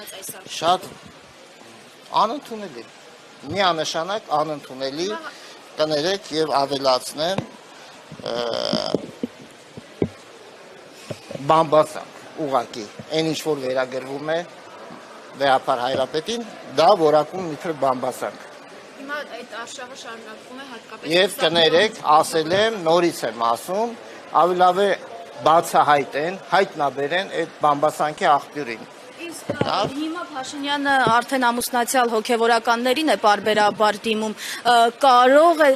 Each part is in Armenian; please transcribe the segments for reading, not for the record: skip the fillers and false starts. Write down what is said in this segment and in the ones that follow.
եղած այս արկղը։ Շատ անընդունելի, միանշանակ անընդունելի, կներեք եւ ավելացնեմ, բամբասանք ուղակի, այն ինչ որ վերագրվում է Վեհապար Հայրապետին, դա որակում իբր բամբասանք։ Հիմա այդ արշավը շարունակվում է հատկապես։ Եվ կներեք, ասել եմ, նորից եմ ասում, ավելի լավ է բացահայտեն, հայտնաբերեն այդ բամբասանքի աղբյուրին։ Իսկ հիմա Փաշինյանը արդեն ամուսնացյալ հոգևորականներին է պարբերաբար դիմում, կարող է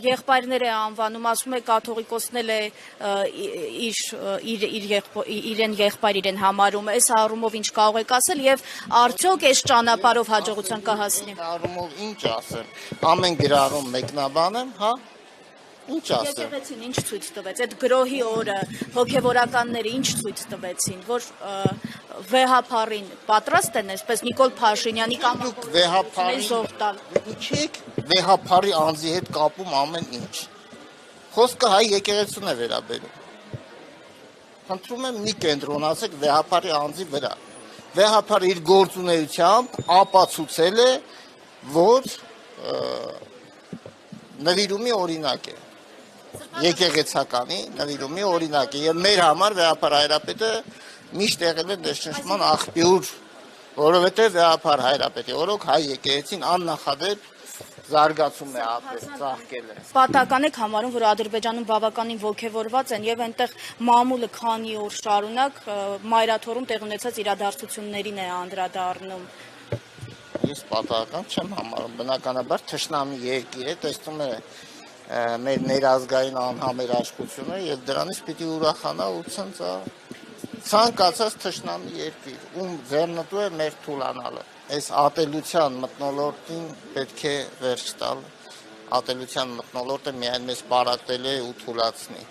եղբայրներ է անվանում, ասում է կաթողիկոսնել է իրեն եղբայր իրեն համարում, այս առումով ինչ կարող եք ասել եւ արդյոք այս ճանապարհով հաջողության կհասնի։ Առումով ինչ ասեմ, ամեն գրառում մեկնաբանեմ, հա։ Ինչ ասեմ։ Եկեղեցին ինչ ցույց տվեց, այդ գրոհի օրը հոգևորականները ինչ ցույց տվեցին, որ Վեհապարին պատրաստ են այսպես Նիկոլ Փաշինյանի Դուք Վեհապարին զոհ տալ։ Ինչեք Վեհապարի անձի հետ կապում ամեն ինչ։ Խոսքը հայ եկեղեցուն է վերաբերում։ Խնդրում եմ մի կենտրոնացեք Վեհապարի անձի վրա։ Վեհապարը իր գործունեությամբ ապացուցել է, որ նվիրումի օրինակ է։ Եկեղեցականի նվիրումի օրինակ է եւ մեր համար Վեհապար Հայրապետը միշտ եղել է ներշնչման աղբյուր, որովհետեւ Վեհապար Հայրապետի օրոք հայ եկեղեցին աննախադեպ զարգացում է ապրել, ծաղկել է։ Պատահական եք համարում, որ Ադրբեջանում բավականին ոգևորված են եւ այնտեղ մամուլը քանի օր շարունակ մայրաթորում տեղ ունեցած իրադարձություններին է անդրադառնում։ Ես պատահական չեմ համարում, բնականաբար թշնամի երկիր է, տեսնում է մեր ներազգային անհամերաշխությունը եւ դրանից պիտի ուրախանա ու ցանկացած թշնամի երկիր, ում ձեռնտու է մեր թուլանալը։ Այս ատելության մթնոլորտին պետք է վերջ տալ, ատելության մթնոլորտը միայն մեզ պարակտել է ու թուլացնի։